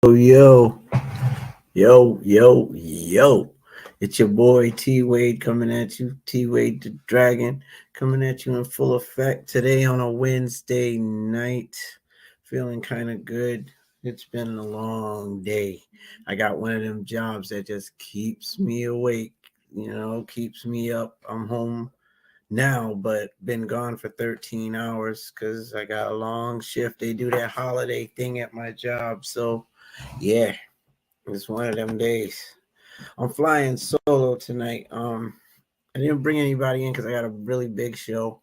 Yo, yo. It's your boy T.Wade coming at you. T.Wade the Dragon coming at you in full effect today on a Wednesday night. Feeling kind of good. It's been a long day. I got one of them jobs that just keeps me awake, keeps me up. I'm home now, but been gone for 13 hours because I got a long shift. They do that holiday thing at my job. So, yeah, it's one of them days. I'm flying solo tonight. I didn't bring anybody in because I got a really big show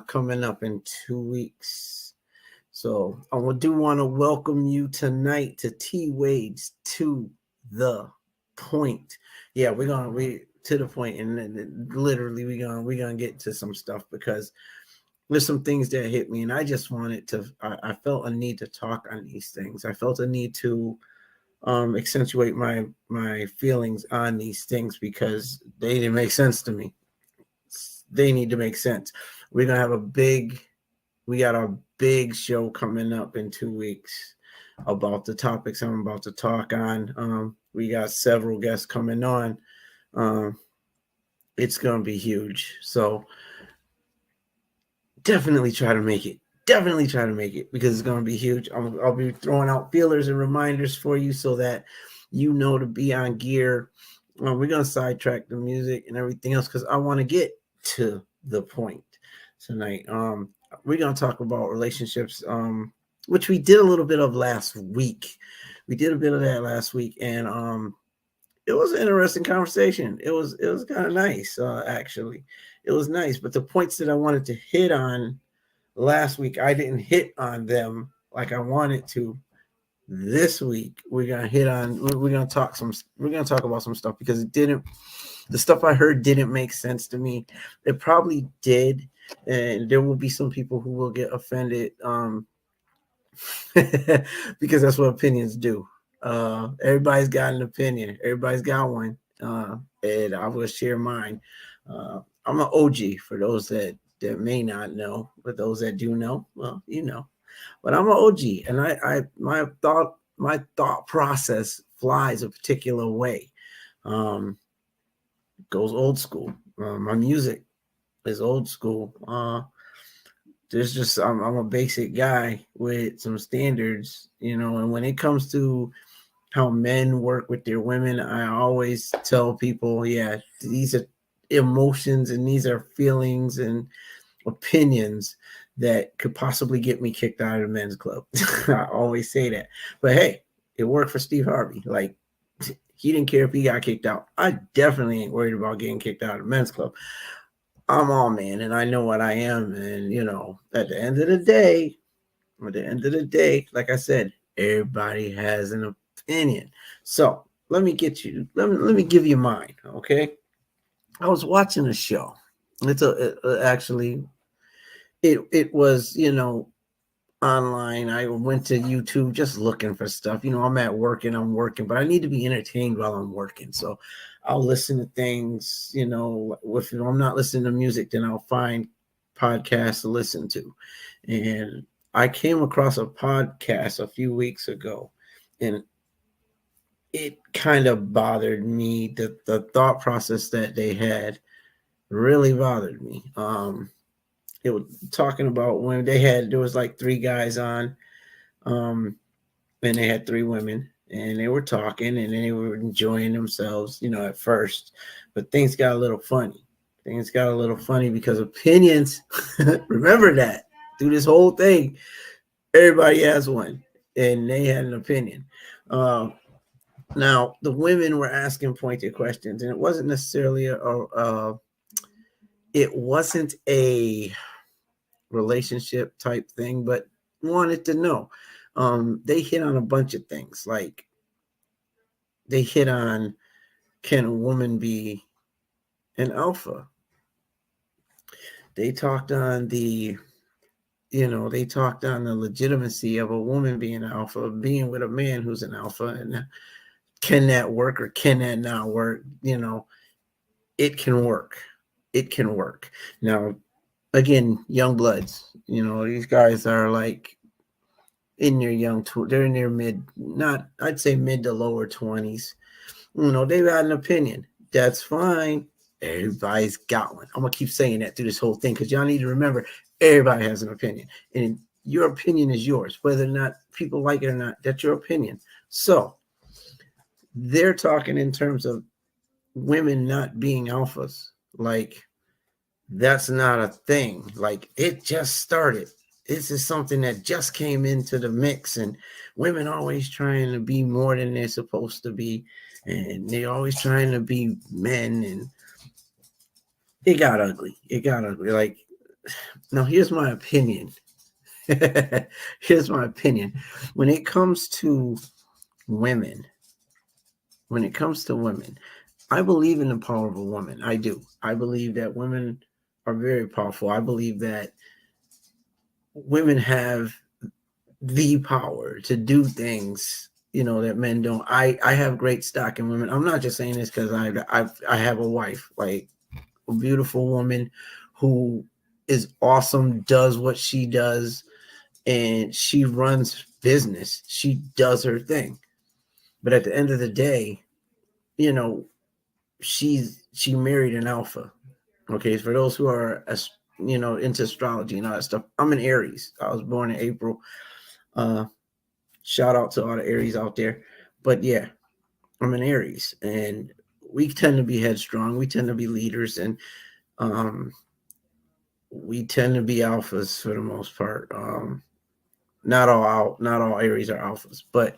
coming up in 2 weeks. So I do want to welcome you tonight to T.Wade's To the Point. Yeah, we to the point, and literally we're gonna get to some stuff because there's some things that hit me, and I just wanted to. I felt a need to talk on these things. I felt a need to accentuate my feelings on these things because they didn't make sense to me. They need to make sense. We're gonna have we got a big show coming up in 2 weeks about the topics I'm about to talk on. We got several guests coming on. Um, it's gonna be huge. So definitely try to make it. Definitely try to make it because it's going to be huge. I'll be throwing out feelers and reminders for you so that you know to be on gear. We're going to sidetrack the music and everything else because I want to get to the point tonight. We're going to talk about relationships, which we did a little bit of last week. We did a bit of that last week, and it was an interesting conversation. It was kind of nice, actually. It was nice, but the points that I wanted to hit on last week, I didn't hit on them like I wanted to. This week, we're gonna hit on. We're gonna talk some. We're gonna talk about some stuff because it didn't. The stuff I heard didn't make sense to me. It probably did, and there will be some people who will get offended. Because that's what opinions do. Everybody's got an opinion. Everybody's got one, and I will share mine. I'm an OG for those that may not know, but those that do know, well, you know. But I'm an OG, and my thought process flies a particular way. Um, Goes old school. My music is old school. There's just I'm a basic guy with some standards, and when it comes to how men work with their women, I always tell people, yeah, these are emotions and these are feelings and opinions that could possibly get me kicked out of the men's club. I always say that. But hey, it worked for Steve Harvey. Like, he didn't care if he got kicked out. I definitely ain't worried about getting kicked out of the men's club. I'm all man and I know what I am. And, at the end of the day, like I said, everybody has an opinion. So let me give you mine. Okay. I was watching a show. Actually, it was, online. I went to YouTube just looking for stuff. I'm at work and I'm working, but I need to be entertained while I'm working. So I'll listen to things, if I'm not listening to music, then I'll find podcasts to listen to. And I came across a podcast a few weeks ago, and it kind of bothered me. The thought process that they had really bothered me. It was talking about when there was like three guys on, and they had three women, and they were talking and they were enjoying themselves, at first, but things got a little funny. Things got a little funny because opinions, remember that through this whole thing, everybody has one, and they had an opinion. Now the women were asking pointed questions, and it wasn't necessarily it wasn't a relationship type thing, but wanted to know. They hit on a bunch of things. Like, they hit on, can a woman be an alpha? They talked on the legitimacy of a woman being an alpha, being with a man who's an alpha, and can that work or can that not work? It can work. It can work. Now, again, young bloods, these guys are like, in their they're in their mid, not, I'd say mid to lower 20s. They've got an opinion. That's fine. Everybody's got one. I'm gonna keep saying that through this whole thing because y'all need to remember everybody has an opinion, and your opinion is yours, whether or not people like it or not. That's your opinion. So they're talking in terms of women not being alphas. Like, that's not a thing. Like, it just started. This is something that just came into the mix, and women always trying to be more than they're supposed to be, and they're always trying to be men, and it got ugly. It got ugly. Like, now here's my opinion. Here's my opinion. When it comes to women, I believe in the power of a woman. I do. I believe that women are very powerful. I believe that women have the power to do things, that men don't. I have great stock in women. I'm not just saying this because I have a wife, like a beautiful woman who is awesome, does what she does, and she runs business. She does her thing. But at the end of the day, you know, she married an alpha. Okay, for those who are into astrology and all that stuff, I'm an Aries. I was born in April. Uh, Shout out to all the Aries out there. But yeah, I'm an Aries, and we tend to be headstrong. We tend to be leaders, and um, we tend to be alphas for the most part. Not all Aries are alphas, but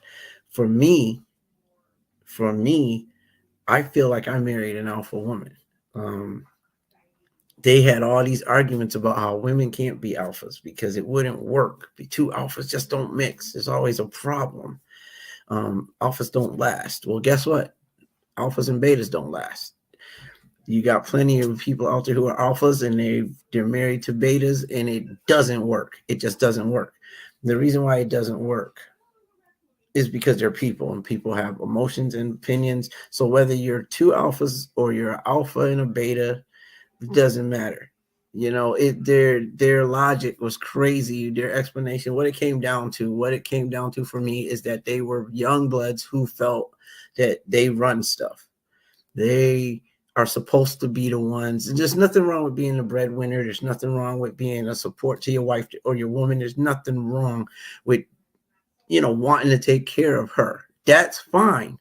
for me, for me, I feel like I married an alpha woman. Um, they had all these arguments about how women can't be alphas because it wouldn't work. The two alphas just don't mix. There's always a problem. Alphas don't last. Well, guess what? Alphas and betas don't last. You got plenty of people out there who are alphas and they're married to betas, and it doesn't work. It just doesn't work. The reason why it doesn't work is because they're people, and people have emotions and opinions. So whether you're two alphas or you're an alpha and a beta, it doesn't matter. Their logic was crazy. Their explanation, what it came down to for me is that they were young bloods who felt that they run stuff. They are supposed to be the ones. And there's nothing wrong with being a breadwinner. There's nothing wrong with being a support to your wife or your woman. There's nothing wrong with, wanting to take care of her. That's fine.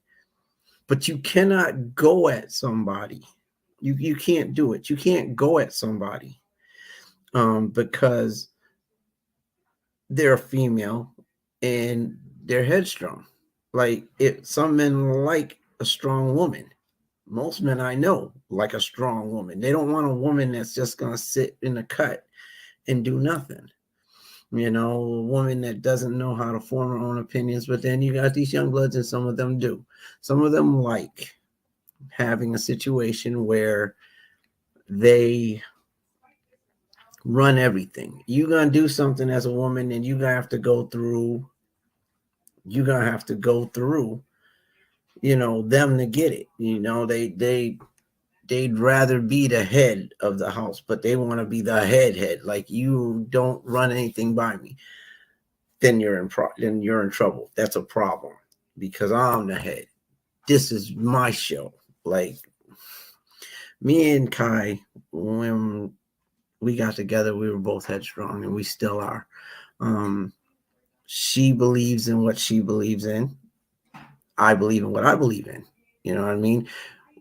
But you cannot go at somebody. You can't do it. You can't go at somebody because they're a female and they're headstrong. Like, some men like a strong woman. Most men I know like a strong woman. They don't want a woman that's just gonna sit in the cut and do nothing. A woman that doesn't know how to form her own opinions. But then you got these young bloods, and some of them do. Some of them like having a situation where they run everything. You're gonna do something as a woman, and you're gonna have to go through them to get it. They'd rather be the head of the house, but they want to be the head. Like, you don't run anything by me, then you're in trouble. That's a problem because I'm the head. This is my show. Like, me and Kai, when we got together, we were both headstrong, and we still are. She believes in what she believes in. I believe in what I believe in. You know what I mean?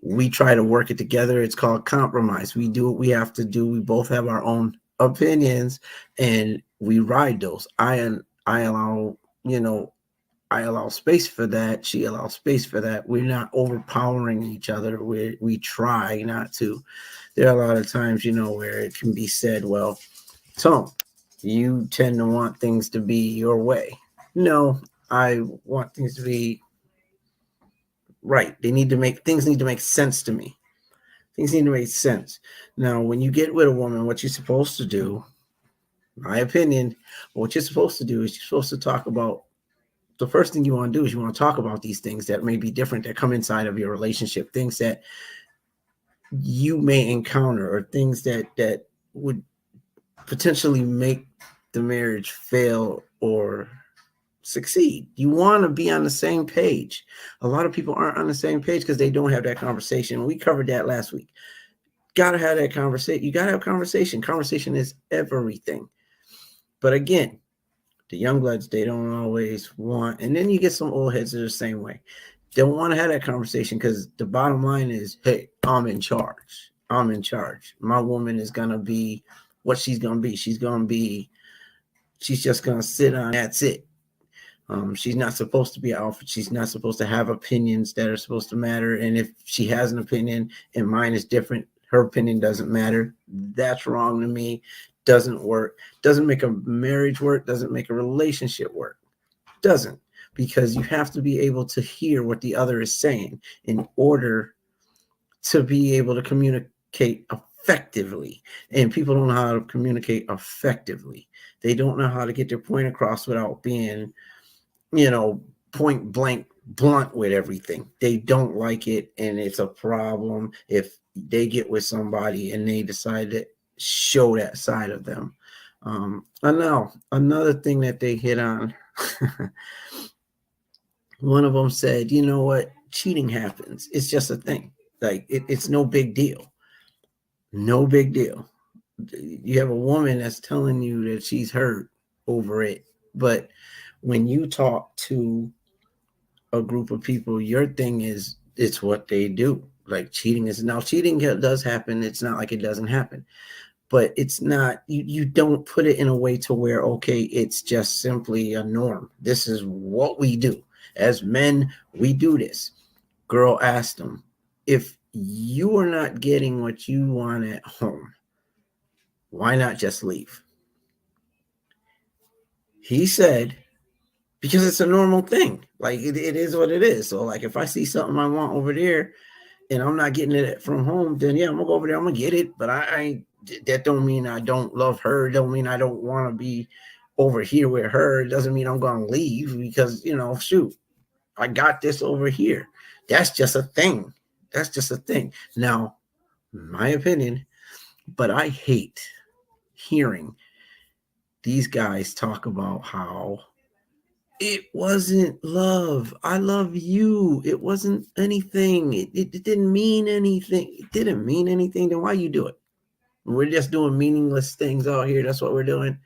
We try to work it together. It's called compromise. We do what we have to do. We both have our own opinions, and we ride those. I allow space for that. She allows space for that. We're not overpowering each other. We try not to. There are a lot of times, where it can be said, well, Tom, you tend to want things to be your way. No, I want things to be right. Things need to make sense to me. Things need to make sense. Now, when you get with a woman, what you're supposed to do, my opinion, what you're supposed to do is you're supposed to talk about, the first thing you want to do is you want to talk about these things that may be different, that come inside of your relationship, things that you may encounter, or things that would potentially make the marriage fail or succeed. You want to be on the same page. A lot of people aren't on the same page because they don't have that conversation. We covered that last week. Gotta have that conversation. You gotta have conversation. Conversation is everything. But again, the young bloods, they don't always want, and then you get some old heads that are the same way. Don't want to have that conversation because the bottom line is, hey, I'm in charge. I'm in charge. My woman is gonna be what she's gonna be. She's just gonna sit on. That's it. She's not supposed to be alpha. She's not supposed to have opinions that are supposed to matter. And if she has an opinion and mine is different, her opinion doesn't matter. That's wrong to me. Doesn't work. Doesn't make a marriage work. Doesn't make a relationship work. Doesn't. Because you have to be able to hear what the other is saying in order to be able to communicate effectively. And people don't know how to communicate effectively. They don't know how to get their point across without being, point blank blunt with everything. They don't like it, and it's a problem if they get with somebody and they decide to show that side of them. I know another thing that they hit on. One of them said, you know what? Cheating happens. It's just a thing. Like it's no big deal. No big deal. You have a woman that's telling you that she's hurt over it, but when you talk to a group of people, your thing is it's what they do. Like cheating does happen. It's not like it doesn't happen, but it's not, you don't put it in a way to where, okay, it's just simply a norm. This is what we do. As men, we do this. Girl asked him, if you are not getting what you want at home, why not just leave? He said, because it's a normal thing. Like it is what it is. So like if I see something I want over there and I'm not getting it from home, then yeah, I'm gonna go over there, I'm gonna get it. But I that don't mean I don't love her. Don't mean I don't want to be over here with her. It doesn't mean I'm gonna leave because shoot, I got this over here. That's just a thing. That's just a thing. Now, my opinion, but I hate hearing these guys talk about how it wasn't love. I love you. It wasn't anything. It didn't mean anything. It didn't mean anything. Then why you do it? We're just doing meaningless things out here. That's what we're doing.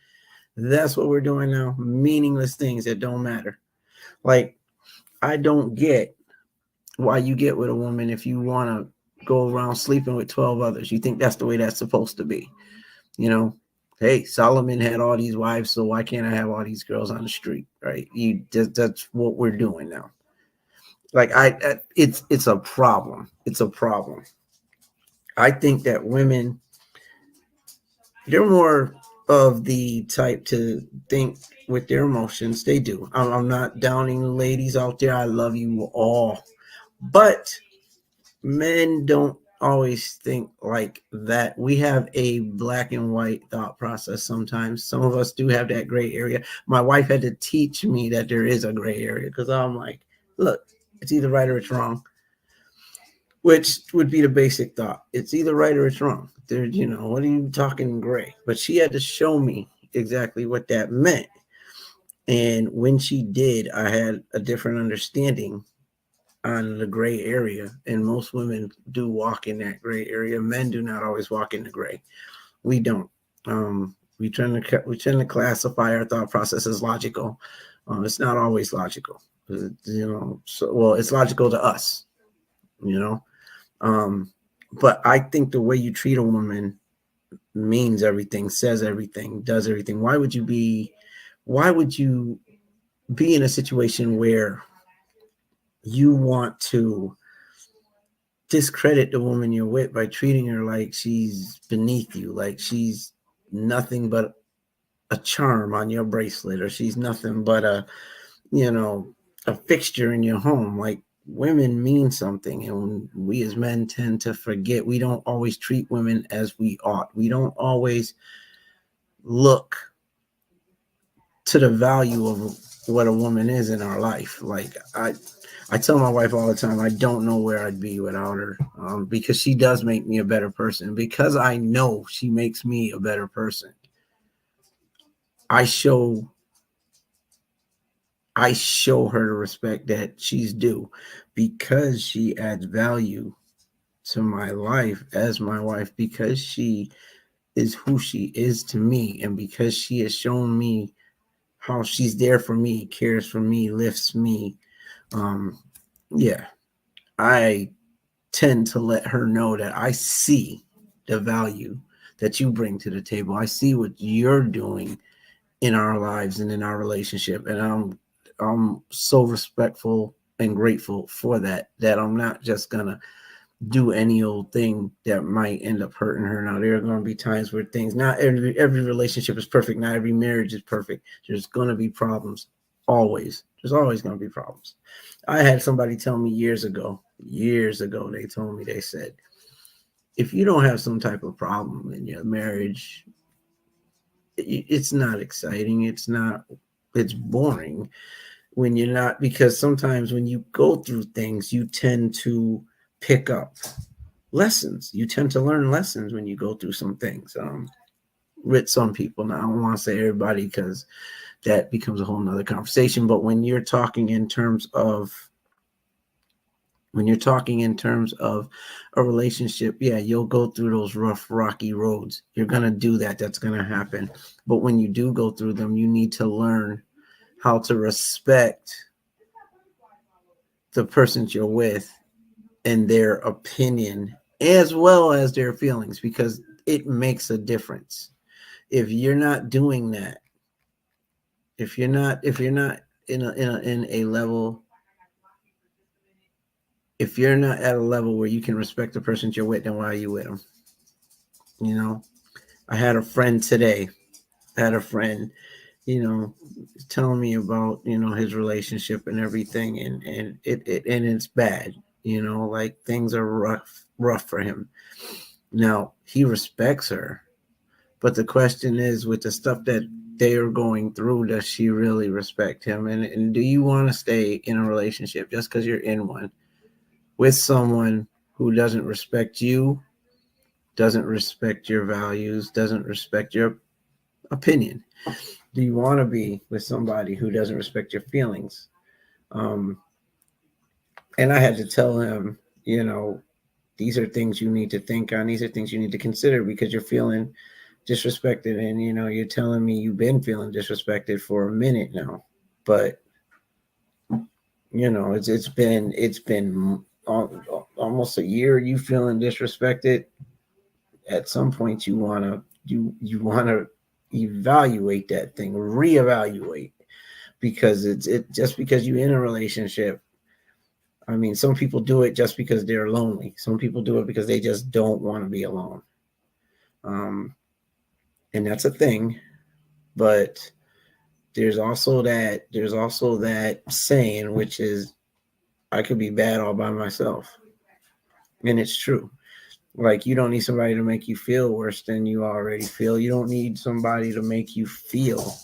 That's what we're doing now. Meaningless things that don't matter. Like, I don't get why you get with a woman if you want to go around sleeping with 12 others. You think that's the way that's supposed to be. Hey, Solomon had all these wives, so why can't I have all these girls on the street, right? That's what we're doing now. Like it's a problem. It's a problem. I think that women, they're more of the type to think with their emotions. They do. I'm not downing ladies out there. I love you all, but men don't always think like that. We have a black and white thought process sometimes. Some of us do have that gray area. My wife had to teach me that there is a gray area because I'm like, look, it's either right or it's wrong, which would be the basic thought. It's either right or it's wrong. There, what are you talking gray? But she had to show me exactly what that meant. And when she did, I had a different understanding on the gray area, and most women do walk in that gray area. Men do not always walk in the gray. We don't. We tend to classify our thought process as logical. It's not always logical. It's logical to us. But I think the way you treat a woman means everything, says everything, does everything. Why would you be in a situation where you want to discredit the woman you're with by treating her like she's beneath you, like she's nothing but a charm on your bracelet, or she's nothing but a fixture in your home? Like, women mean something, and we as men tend to forget. We don't always treat women as we ought. We don't always look to the value of what a woman is in our life. Like I tell my wife all the time, I don't know where I'd be without her, because she does make me a better person. Because I know she makes me a better person, I show I show her the respect that she's due because she adds value to my life as my wife, because she is who she is to me, and because she has shown me how she's there for me, cares for me, lifts me. Um, yeah, I tend to let her know that I see the value that you bring to the table. I see what you're doing in our lives and in our relationship, and I'm so respectful and grateful for that. That I'm not just gonna do any old thing that might end up hurting her. Now there are going to be times where things, not every relationship is perfect, not every marriage is perfect. There's going to be problems, always. There's always going to be problems. I had somebody tell me years ago, they told me, they said, if you don't have some type of problem in your marriage, it's not exciting. It's boring when you're not, because sometimes when you go through things, you tend to pick up lessons. You tend to learn lessons when you go through some things. With some people, now I don't want to say everybody because that becomes a whole nother conversation. But when you're talking in terms of a relationship, yeah, you'll go through those rough, rocky roads. You're gonna do that. That's gonna happen. But when you do go through them, you need to learn how to respect the persons you're with and their opinion as well as their feelings, because it makes a difference. If you're not doing that, if you're not in a level, if you're not at a level where you can respect the person you're with, then why are you with them? You know, I had a friend today. I had a friend, you know, telling me about, his relationship and everything, and it's bad. Like things are rough for him. Now he respects her, but the question is, with the stuff that they are going through, does she really respect him? And do you want to stay in a relationship just because you're in one with someone who doesn't respect you, doesn't respect your values, doesn't respect your opinion? Do you want to be with somebody who doesn't respect your feelings? Um, and I had to tell him, these are things you need to think on. These are things you need to consider, because you're feeling disrespected, and you're telling me you've been feeling disrespected for a minute now. But it's been almost a year you feeling disrespected. At some point you want to evaluate that thing, reevaluate, because it just because you're in a relationship. I mean, some people do it just because they're lonely. Some people do it because they just don't want to be alone. Um, and that's a thing. But there's also that saying, which is, I could be bad all by myself. And it's true. Like, you don't need somebody to make you feel worse than you already feel. You don't need somebody to make you feel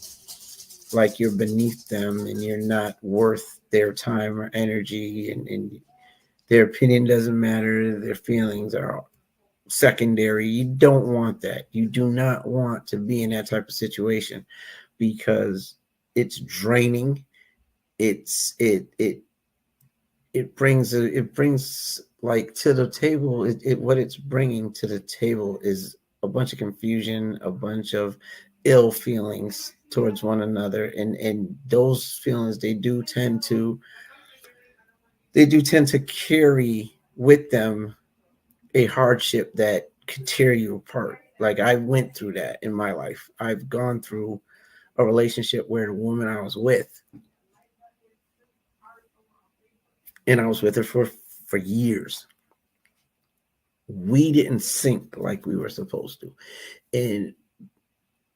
like you're beneath them and you're not worth their time or energy, and their opinion doesn't matter. Their feelings are secondary. You don't want that. You do not want to be in that type of situation, because it's draining. It brings like to the table. What it's bringing to the table is a bunch of confusion, a bunch of ill feelings towards one another, and those feelings, they do tend to carry with them a hardship that could tear you apart. Like, I went through that in my life. I've gone through a relationship where the woman I was with, and I was with her for years, we didn't sync like we were supposed to. And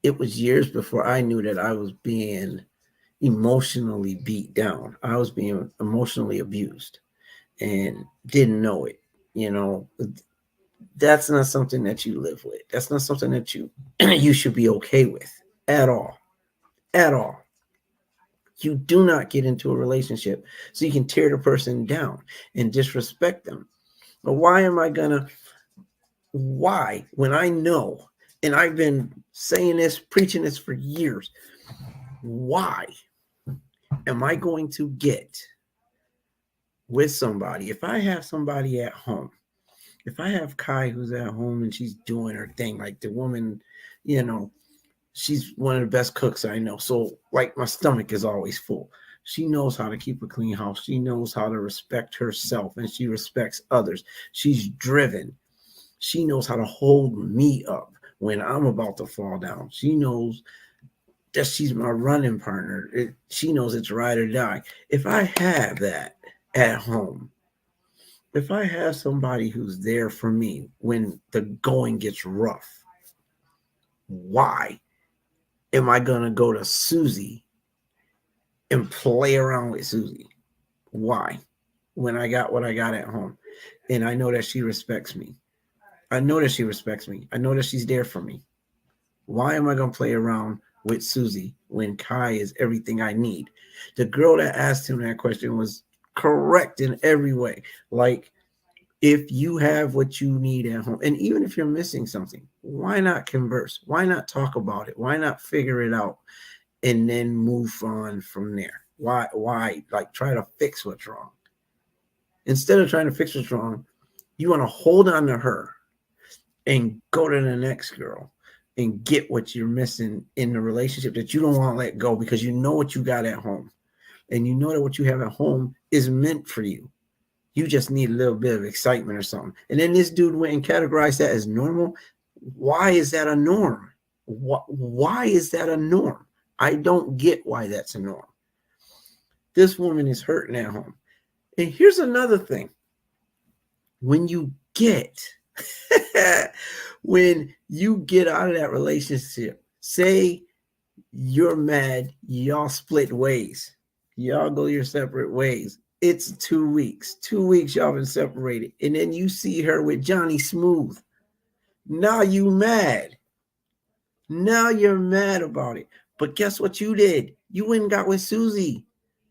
it was years before I knew that I was being emotionally beat down. I was being emotionally abused and didn't know it. You know, that's not something that you live with. That's not something that you should be okay with at all. At all. You do not get into a relationship so you can tear the person down and disrespect them. But why, when I know, and I've been saying this, preaching this for years, why am I going to get with somebody? If I have somebody at home, if I have Kai who's at home and she's doing her thing, like the woman, you know, she's one of the best cooks I know. So like my stomach is always full. She knows how to keep a clean house. She knows how to respect herself and she respects others. She's driven. She knows how to hold me up when I'm about to fall down. She knows that she's my running partner. She knows it's ride or die. If I have that at home, if I have somebody who's there for me when the going gets rough, why am I going to go to Susie and play around with Susie? Why? When I got what I got at home. And I know that she respects me. I know that she respects me. I know that she's there for me. Why am I going to play around with Susie when Kai is everything I need? The girl that asked him that question was correct in every way. Like, if you have what you need at home, and even if you're missing something, why not converse? Why not talk about it? Why not figure it out and then move on from there? Why like try to fix what's wrong? Instead of trying to fix what's wrong, you want to hold on to her and go to the next girl and get what you're missing in the relationship that you don't want to let go because you know what you got at home. And you know that what you have at home is meant for you. You just need a little bit of excitement or something. And then this dude went and categorized that as normal. Why is that a norm? Why is that a norm? I don't get why that's a norm. This woman is hurting at home. And here's another thing. When you get when you get out of that relationship, say you're mad, y'all split ways, y'all go your separate ways. It's 2 weeks. 2 weeks y'all been separated. And then you see her with Johnny Smooth. Now you mad. Now you're mad about it. But guess what you did? You went and got with Susie.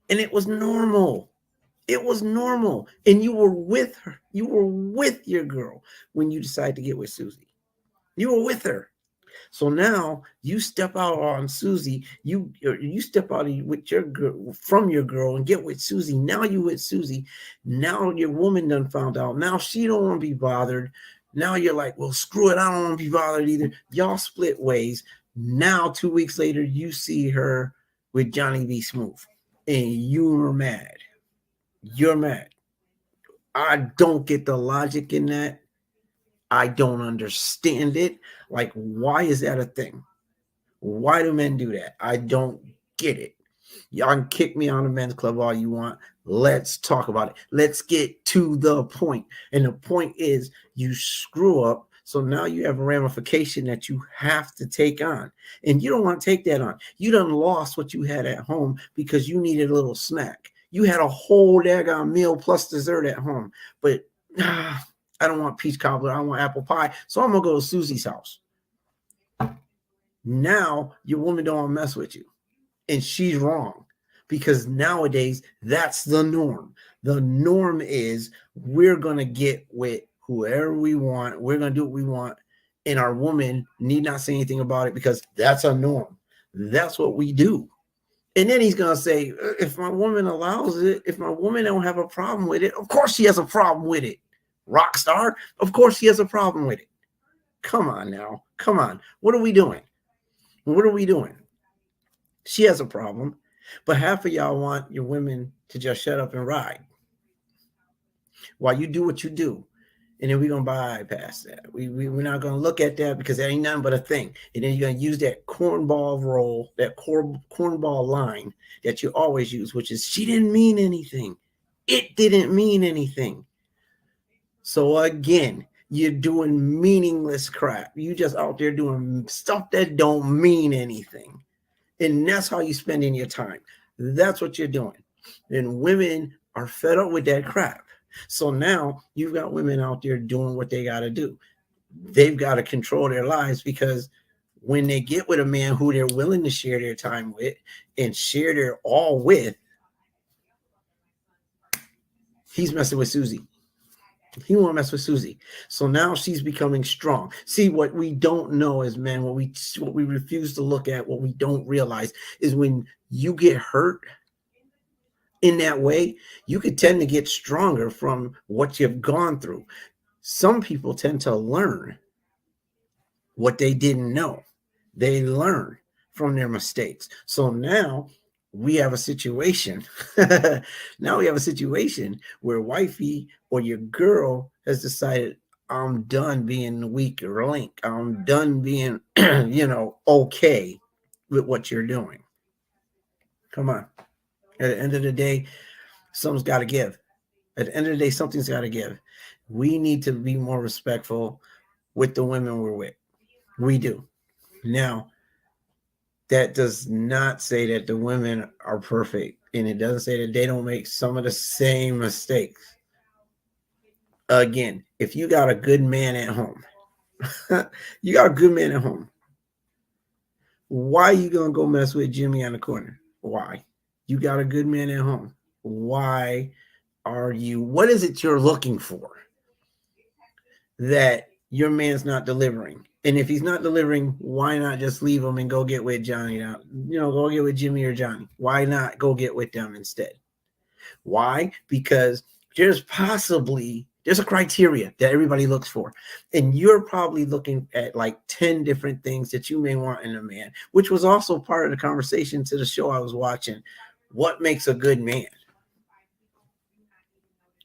And it was normal. It was normal. And you were with her. You were with your girl when you decided to get with Susie. You were with her. So now you step out on Susie. You step out with your girl from your girl and get with Susie. Now you with Susie. Now your woman done found out. Now she don't want to be bothered. Now you're like, well, screw it. I don't want to be bothered either. Y'all split ways. Now 2 weeks later, you see her with Johnny B. Smooth, and you're mad. You're mad. I don't get the logic in that. I don't understand it. Like, why is that a thing? Why do men do that? I don't get it. Y'all can kick me on the men's club all you want. Let's talk about it. Let's get to the point. And the point is you screw up. So now you have a ramification that you have to take on. And you don't want to take that on. You done lost what you had at home because you needed a little snack. You had a whole daggone meal plus dessert at home. But I don't want peach cobbler. I want apple pie. So I'm going to go to Susie's house. Now your woman don't want to mess with you. And she's wrong. Because nowadays, that's the norm. The norm is we're going to get with whoever we want. We're going to do what we want. And our woman need not say anything about it because that's a norm. That's what we do. And then he's going to say, if my woman allows it, if my woman don't have a problem with it, of course she has a problem with it. Rock star, of course she has a problem with it. Come on now. Come on. What are we doing? What are we doing? She has a problem. But half of y'all want your women to just shut up and ride while you do what you do. And then we're going to bypass that. We're not going to look at that because that ain't nothing but a thing. And then you're going to use that cornball roll, that cornball line that you always use, which is she didn't mean anything. It didn't mean anything. So again, you're doing meaningless crap. You just out there doing stuff that don't mean anything. And that's how you're spending your time. That's what you're doing. And women are fed up with that crap. So now you've got women out there doing what they got to do. They've got to control their lives because when they get with a man who they're willing to share their time with and share their all with, he's messing with Susie. He won't mess with Susie. So now she's becoming strong. See, what we don't know as men, what we refuse to look at, what we don't realize is when you get hurt, In that way, you could tend to get stronger from what you've gone through. Some people tend to learn what they didn't know. They learn from their mistakes. So now we have a situation. Now we have a situation where wifey or your girl has decided, I'm done being the weaker link. I'm done being, okay with what you're doing. Come on. At the end of the day, something's got to give. At the end of the day, something's got to give. We need to be more respectful with the women we're with. We do. Now, that does not say that the women are perfect, and it doesn't say that they don't make some of the same mistakes. Again, if you got a good man at home, you got a good man at home, why are you going to go mess with Jimmy on the corner? Why? You got a good man at home. Why what is it you're looking for that your man's not delivering? And if he's not delivering, why not just leave him and go get with Johnny now? Go get with Jimmy or Johnny. Why not go get with them instead? Why? Because there's a criteria that everybody looks for. And you're probably looking at like 10 different things that you may want in a man, which was also part of the conversation to the show I was watching. What makes a good man?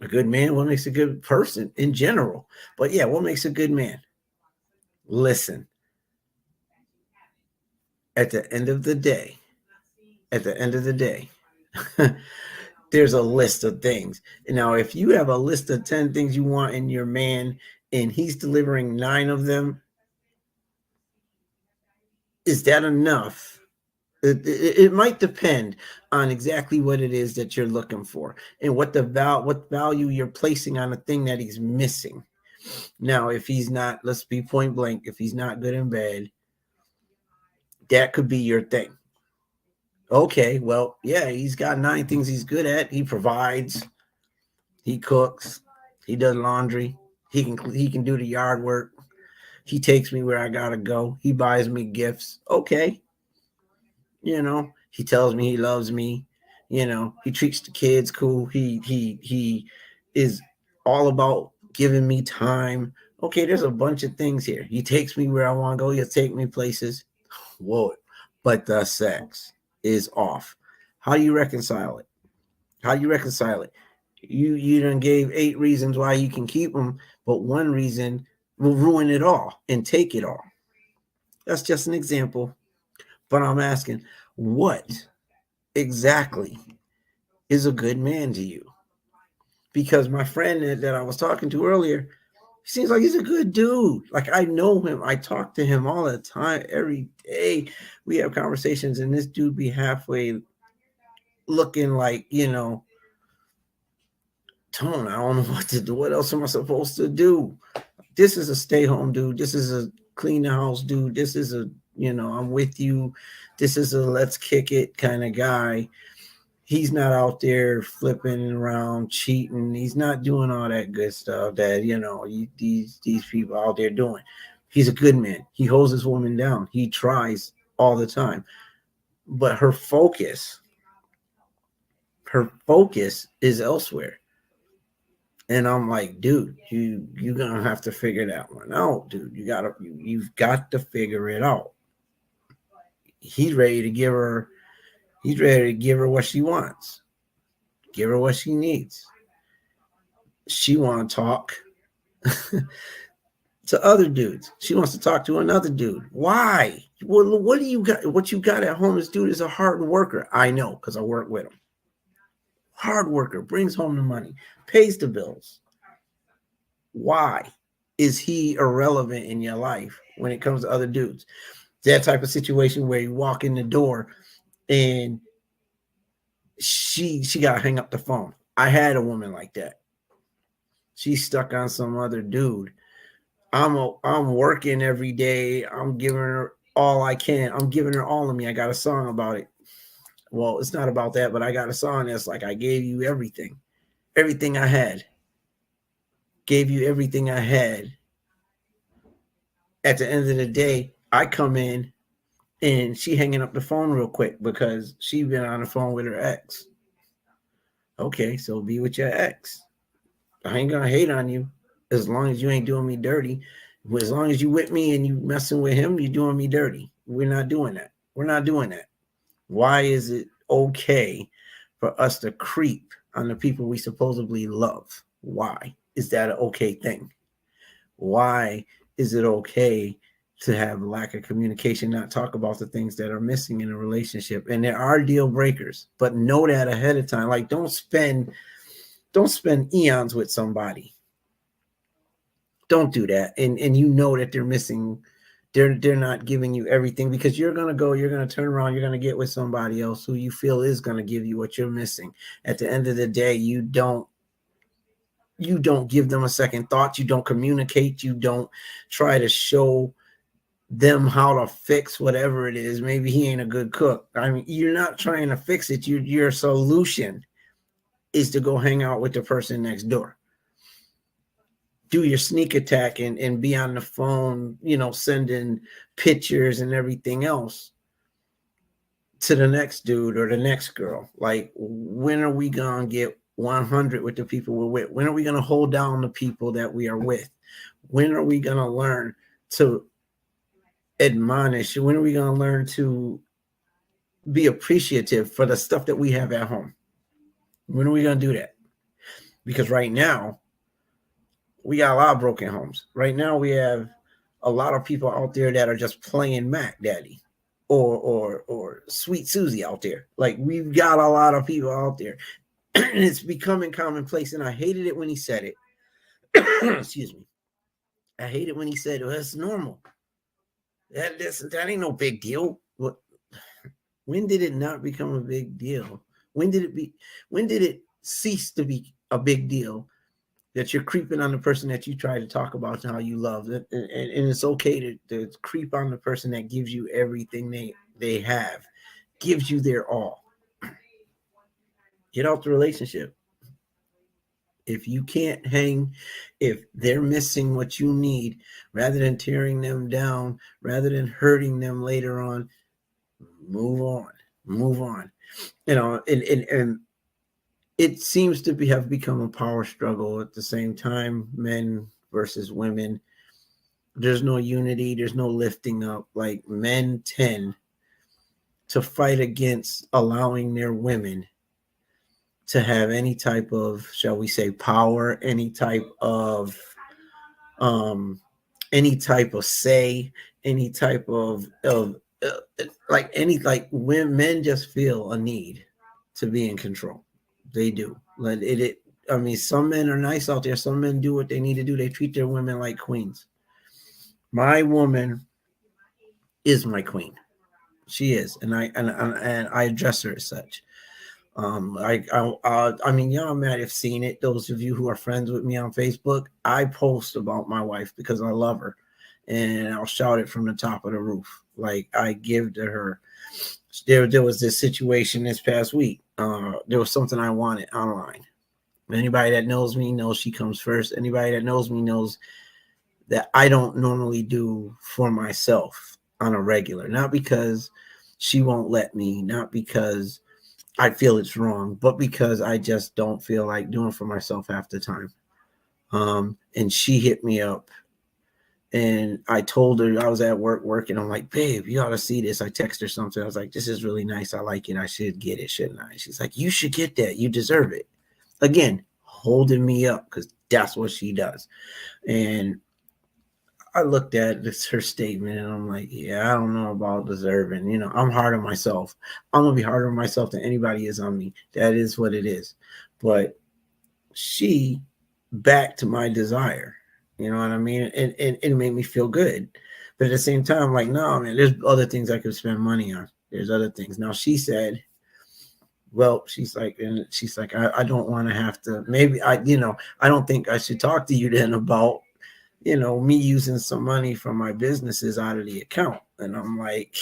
A good man, what makes a good person in general? But yeah, what makes a good man? Listen, at the end of the day, there's a list of things. Now, if you have a list of 10 things you want in your man and he's delivering 9 of them, is that enough? It might depend on exactly what it is that you're looking for and what value you're placing on a thing that he's missing. Now, if he's not, let's be point blank, if he's not good in bed, that could be your thing. Okay, well, yeah, he's got 9 things he's good at. He provides, he cooks, he does laundry, he can do the yard work. He takes me where I gotta go. He buys me gifts. Okay, he tells me he loves me. He treats the kids cool. He is all about giving me time. Okay, there's a bunch of things here. He takes me where I want to go. He'll take me places. Whoa, but the sex is off. How do you reconcile it? You done gave 8 reasons why you can keep them, but one reason will ruin it all and take it all. That's just an example. But I'm asking, what exactly is a good man to you? Because my friend that I was talking to earlier, he seems like he's a good dude. Like, I know him. I talk to him all the time. Every day we have conversations, and this dude be halfway looking like, Tone, I don't know what to do. What else am I supposed to do? This is a stay-home dude. This is a clean the house dude. This is a, I'm with you. This is a let's kick it kind of guy. He's not out there flipping around, cheating. He's not doing all that good stuff that, these people out there doing. He's a good man. He holds his woman down. He tries all the time. But her focus is elsewhere. And I'm like, dude, you're gonna have to figure that one out, dude. You've got to figure it out. He's ready to give her what she wants, give her what she needs. She want to talk to other dudes. She wants to talk to another dude. Why? Well, what do you got? What you got at home? This dude is a hard worker. I know, because I work with him. Hard worker, brings home the money, pays the bills. Why is he irrelevant in your life when it comes to other dudes? That type of situation where you walk in the door and she got to hang up the phone. I had a woman like that. She's stuck on some other dude. I'm working every day. I'm giving her all I can. I'm giving her all of me. I got a song about it. Well, it's not about that, but I got a song that's like, I gave you everything I had. Gave you everything I had. At the end of the day, I come in and she hanging up the phone real quick because she been on the phone with her ex. Okay, so be with your ex. I ain't gonna hate on you as long as you ain't doing me dirty. As long as you with me and you messing with him, you're doing me dirty. We're not doing that. We're not doing that. Why is it okay for us to creep on the people we supposedly love? Why is that an okay thing? Why is it okay to have lack of communication, not talk about the things that are missing in a relationship? And there are deal breakers, but know that ahead of time. Like don't spend eons with somebody. Don't do that. And you know that they're missing, they're not giving you everything, because you're gonna turn around, you're gonna get with somebody else who you feel is gonna give you what you're missing. At the end of the day, you don't give them a second thought, you don't communicate, you don't try to show them how to fix whatever it is. Maybe he ain't a good cook. I mean, you're not trying to fix it. Your solution is to go hang out with the person next door. Do your sneak attack and be on the phone, sending pictures and everything else to the next dude or the next girl. Like, when are we going to get 100 with the people we're with? When are we going to hold down the people that we are with? When are we going to learn to admonish? When are we going to learn to be appreciative for the stuff that we have at home? When are we going to do that? Because right now, we got a lot of broken homes. Right now, we have a lot of people out there that are just playing Mac Daddy or Sweet Susie out there. Like, we've got a lot of people out there. And it's becoming commonplace. And I hated it when he said it. Excuse me. I hate it when he said, well, that's normal. That ain't no big deal. What? When did it not become a big deal? When did it cease to be a big deal that you're creeping on the person that you try to talk about and how you love? And it's okay to creep on the person that gives you everything they have, gives you their all. Get out the relationship. If you can't hang, if they're missing what you need, rather than tearing them down, rather than hurting them later on, move on. Move on. And it seems to have become a power struggle at the same time, men versus women. There's no unity, there's no lifting up. Like, men tend to fight against allowing their women to have any type of, shall we say, power, um any type of say, any type of like when men just feel a need to be in control. They do. Like I mean, some men are nice out there. Some men do what they need to do. They treat their women like queens. My woman is my queen. She is, and I address her as such. I mean, y'all might have seen it. Those of you who are friends with me on Facebook, I post about my wife because I love her, and I'll shout it from the top of the roof. Like, I give to her. There was this situation this past week. There was something I wanted online. Anybody that knows me knows she comes first. Anybody that knows me knows that I don't normally do for myself on a regular. Not because she won't let me, not because I feel it's wrong, but because I just don't feel like doing for myself half the time. And she hit me up, and I told her I was at work working. I'm like, babe, you ought to see this. I text her something. I was like, this is really nice. I like it. I should get it, shouldn't I? She's like, you should get that. You deserve it. Again, holding me up, because that's what she does. And I looked at this, her statement, and I'm like, yeah, I don't know about deserving. I'm hard on myself. I'm going to be harder on myself than anybody is on me. That is what it is. But she backed my desire. You know what I mean? And it made me feel good. But at the same time, I'm like, no, man, there's other things I could spend money on. There's other things. Now, she said, well, she's like, I don't want to have to, maybe I don't think I should talk to you then about, me using some money from my businesses out of the account. And I'm like,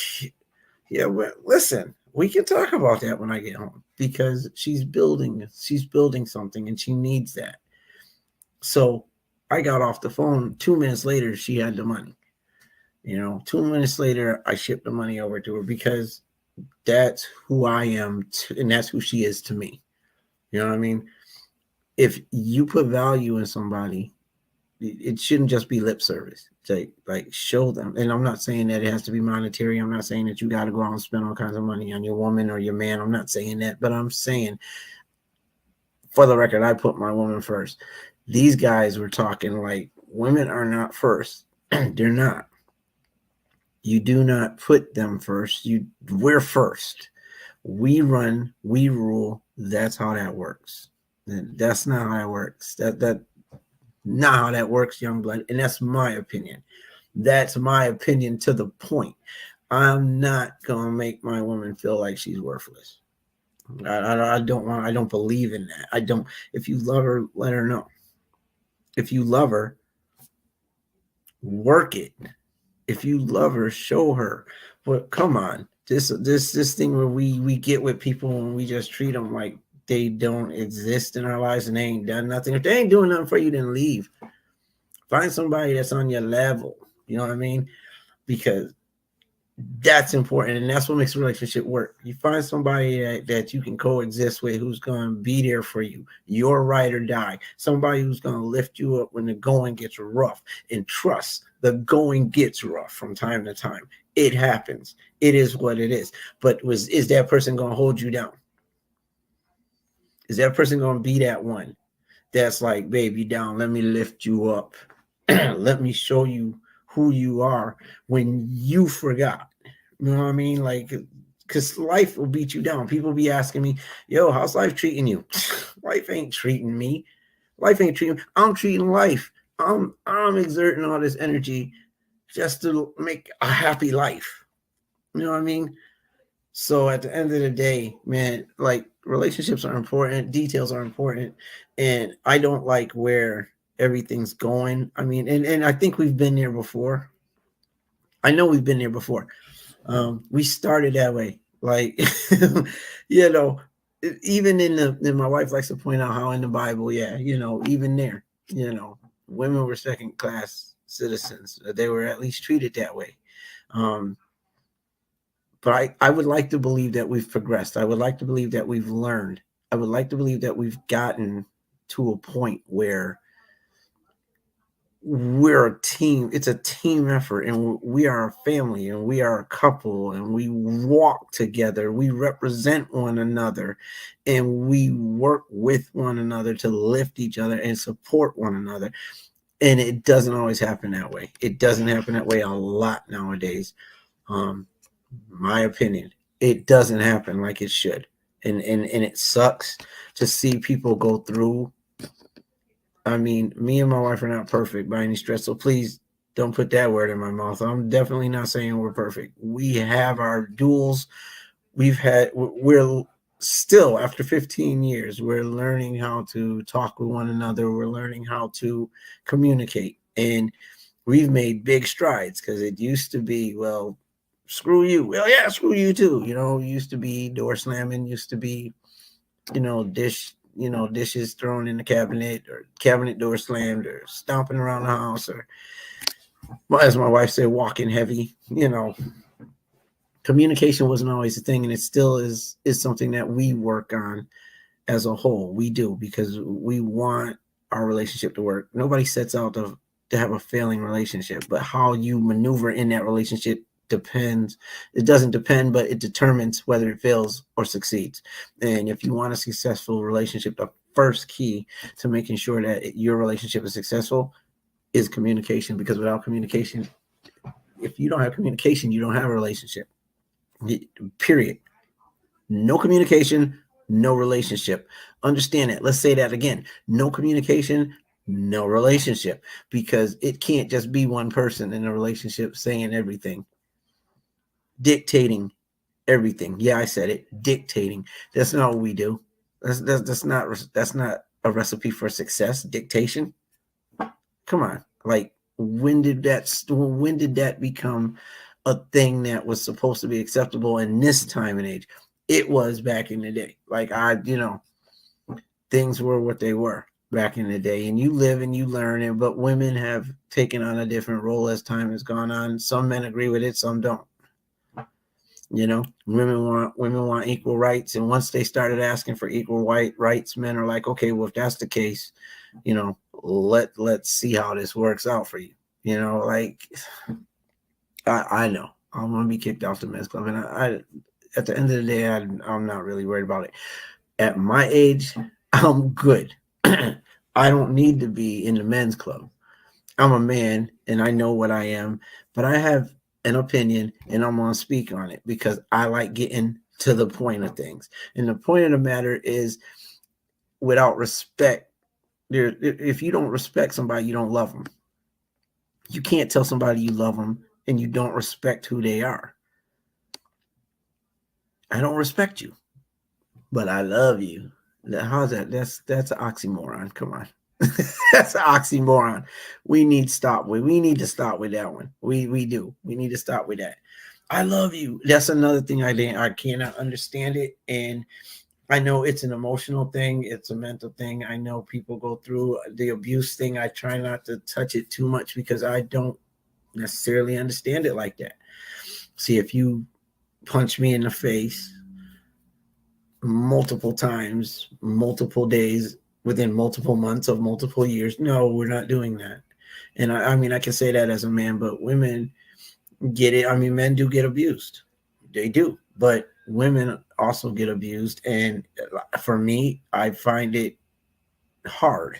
yeah, well, listen, we can talk about that when I get home, because she's building something and she needs that. So I got off the phone. 2 minutes later, she had the money. 2 minutes later, I shipped the money over to her, because that's who I am and that's who she is to me. You know what I mean? If you put value in somebody, it shouldn't just be lip service. Like show them. And I'm not saying that it has to be monetary. I'm not saying that you got to go out and spend all kinds of money on your woman or your man. I'm not saying that, but I'm saying, for the record, I put my woman first. These guys were talking like women are not first. They're not. You do not put them first. We're first. We run, we rule. That's how that works. That's not how it works. That not how that works, young blood. And that's my opinion. That's my opinion to the point. I'm not gonna make my woman feel like she's worthless. I don't want. I don't believe in that. I don't. If you love her, let her know. If you love her, work it. If you love her, show her. But come on, this thing where we get with people and we just treat them like they don't exist in our lives and they ain't done nothing. If they ain't doing nothing for you, then leave. Find somebody that's on your level. You know what I mean? Because that's important, and that's what makes a relationship work. You find somebody that you can coexist with, who's going to be there for you, your ride or die, somebody who's going to lift you up when the going gets rough. And trust, the going gets rough from time to time. It happens. It is what it is. But is that person going to hold you down? Is that person going to be that one that's like, babe, you down, let me lift you up. Let me show you who you are when you forgot? You know what I mean? Like, because life will beat you down. People be asking me, yo, how's life treating you? Life ain't treating me. Life ain't treating me. I'm treating life. I'm exerting all this energy just to make a happy life. You know what I mean? So at the end of the day, man, like relationships are important, details are important, and I don't like where everything's going. I mean, and I think we've been there before. I know we've been there before. We started that way, like you know, even in my wife likes to point out how in the Bible, yeah, even there, women were second class citizens. They were at least treated that way. Um, but I would like to believe that we've progressed. I would like to believe that we've learned. I would like to believe that we've gotten to a point where we're a team. It's a team effort, and we are a family, and we are a couple, and we walk together. We represent one another, and we work with one another to lift each other and support one another. And it doesn't always happen that way. It doesn't happen that way a lot nowadays. My opinion, it doesn't happen like it should, and it sucks to see people go through. I mean, me and my wife are not perfect by any stretch, so please don't put that word in my mouth. I'm definitely not saying we're perfect. We have our duels. We're still, after 15 years, we're learning how to talk with one another. We're learning how to communicate, and we've made big strides, because it used to be, well, screw you. Well, yeah, screw you too. Used to be door slamming, used to be, dishes thrown in the cabinet, or cabinet door slammed, or stomping around the house, or, well, as my wife said, walking heavy. Communication wasn't always a thing, and it still is something that we work on as a whole. We do, because we want our relationship to work. Nobody sets out to have a failing relationship, but how you maneuver in that relationship depends. It doesn't depend, but it determines whether it fails or succeeds. And if you want a successful relationship, the first key to making sure that your relationship is successful is communication. Because without communication, if you don't have communication, you don't have a relationship. Period. No communication, no relationship. Understand that. Let's say that again. No communication, no relationship. Because it can't just be one person in a relationship saying everything, dictating everything. Yeah, I said it. Dictating. That's not what we do. That's not a recipe for success. Dictation. Come on. Like, when did that become a thing that was supposed to be acceptable in this time and age? It was back in the day. Like, things were what they were back in the day, and you live and you learn. And but women have taken on a different role as time has gone on. Some men agree with it, some don't. You know, women want equal rights, and once they started asking for equal rights, men are like, okay, well, if that's the case, you know, let's see how this works out for you. You know, like I know I'm gonna be kicked off the men's club, and I at the end of the day, I'm not really worried about it. At my age, I'm good. I don't need to be in the men's club. I'm a man and I know what I am, but I have an opinion and I'm going to speak on it because I like getting to the point of things. And the point of the matter is, without respect, if you don't respect somebody, you don't love them. You can't tell somebody you love them and you don't respect who they are. I don't respect you, but I love you. How's that? That's an oxymoron. Come on. That's an oxymoron. We need to stop with that one. We do. We need to stop with that. I love you. That's another thing I cannot understand it. And I know it's an emotional thing, it's a mental thing. I know people go through the abuse thing. I try not to touch it too much because I don't necessarily understand it like that. See, if you punch me in the face multiple times, multiple days, within multiple months of multiple years, no, we're not doing that. And I mean, I can say that as a man, but women get it. I mean, men do get abused. They do. But women also get abused. And for me, I find it hard,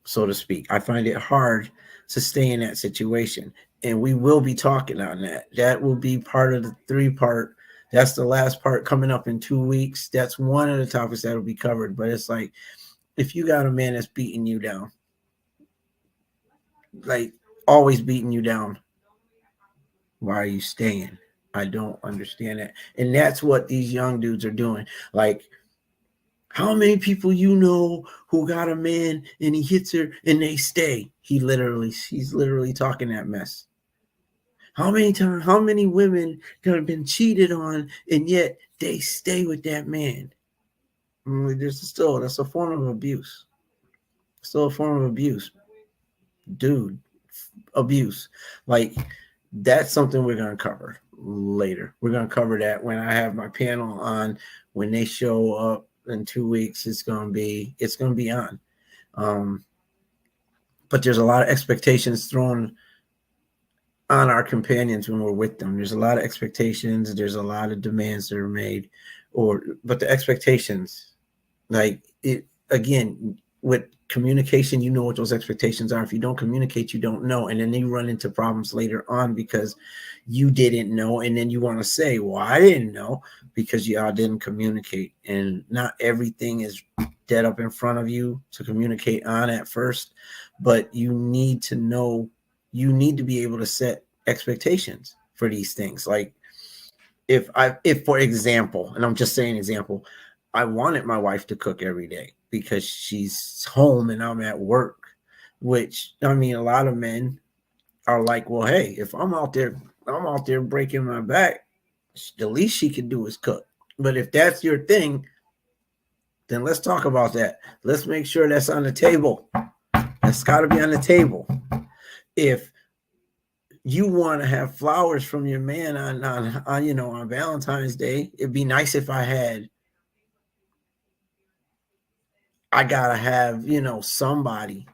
so to speak. I find it hard to stay in that situation. And we will be talking on that. That will be part of the 3-part. That's the last part coming up in 2 weeks. That's one of the topics that will be covered. But it's like, if you got a man that's beating you down, like always beating you down, why are you staying? I don't understand that. And that's what these young dudes are doing. Like, how many people you know who got a man and he hits her and they stay? He's literally talking that mess. How many women have been cheated on and yet they stay with that man? That's a form of abuse. Still a form of abuse. Dude, abuse. Like, that's something we're going to cover later. We're going to cover that when I have my panel on. When they show up in 2 weeks, it's going to be on. But there's a lot of expectations thrown on our companions when we're with them. There's a lot of expectations. There's a lot of demands that are made, but the expectations, like it again, with communication, you know what those expectations are. If you don't communicate, you don't know, and then you run into problems later on because you didn't know, and then you want to say, well, I didn't know, because y'all didn't communicate. And not everything is dead up in front of you to communicate on at first, but you need to know, you need to be able to set expectations for these things. Like, if for example, and I'm just saying example, I wanted my wife to cook every day because she's home and I'm at work, which, I mean, a lot of men are like, well, hey, if I'm out there breaking my back, the least she can do is cook. But if that's your thing, then let's talk about that. Let's make sure that's on the table. That's got to be on the table. If you want to have flowers from your man on Valentine's Day, it'd be nice if I gotta have somebody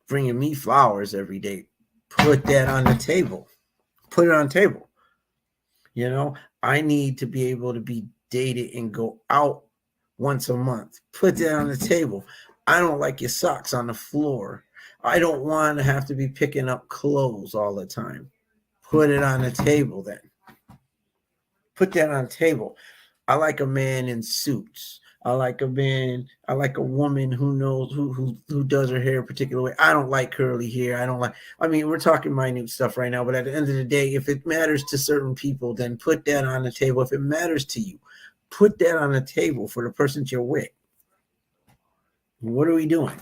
bringing me flowers every day. Put that on the table. Put it on the table. I need to be able to be dated and go out once a month. Put that on the table. I don't like your socks on the floor. I don't want to have to be picking up clothes all the time. Put it on the table then. Put that on the table. I like a man in suits. I like a woman who knows who does her hair a particular way. I don't like curly hair. I mean, we're talking minute stuff right now, but at the end of the day, if it matters to certain people, then put that on the table. If it matters to you, put that on the table for the person you're with. What are we doing?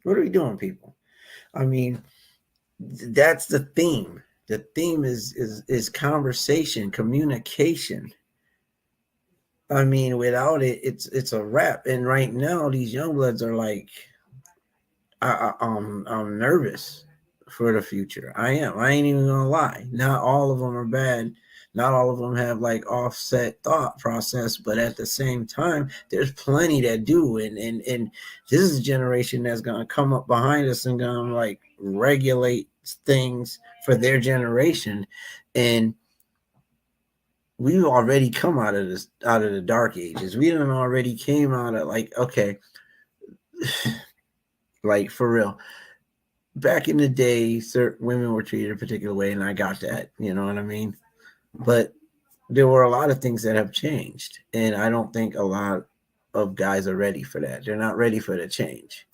What are we doing, people? I mean, that's the theme. The theme is conversation, communication. I mean, without it, it's a wrap. And right now, these young bloods are like, I'm nervous for the future. I am. I ain't even gonna lie. Not all of them are bad. Not all of them have like offset thought process, but at the same time, there's plenty that do. And this is a generation that's gonna come up behind us and gonna like regulate things for their generation. And we've already come out of the dark ages. We done already came out of like, okay, like for real. Back in the day, certain women were treated a particular way, and I got that, you know what I mean? But there were a lot of things that have changed, and I don't think a lot of guys are ready for that. They're not ready for the change.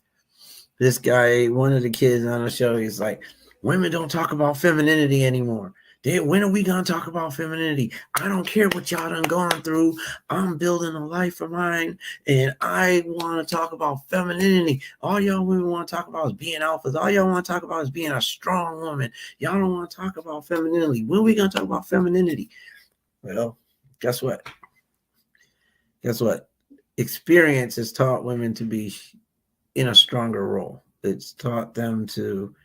This guy, one of the kids on the show, he's like, women don't talk about femininity anymore. When are we gonna talk about femininity? I don't care what y'all done gone through. I'm building a life of mine, and I want to talk about femininity. All y'all women want to talk about is being alphas. All y'all want to talk about is being a strong woman. Y'all don't want to talk about femininity. When are we gonna talk about femininity? Well, guess what? Guess what? Experience has taught women to be in a stronger role. It's taught them to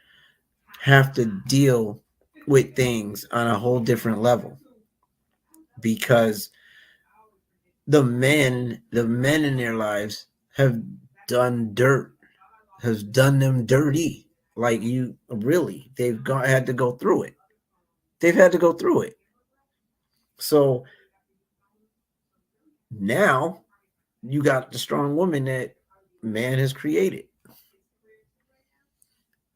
have to deal with things on a whole different level because the men in their lives have done dirt, has done them dirty. Like you really, had to go through it. They've had to go through it. So now you got the strong woman that man has created.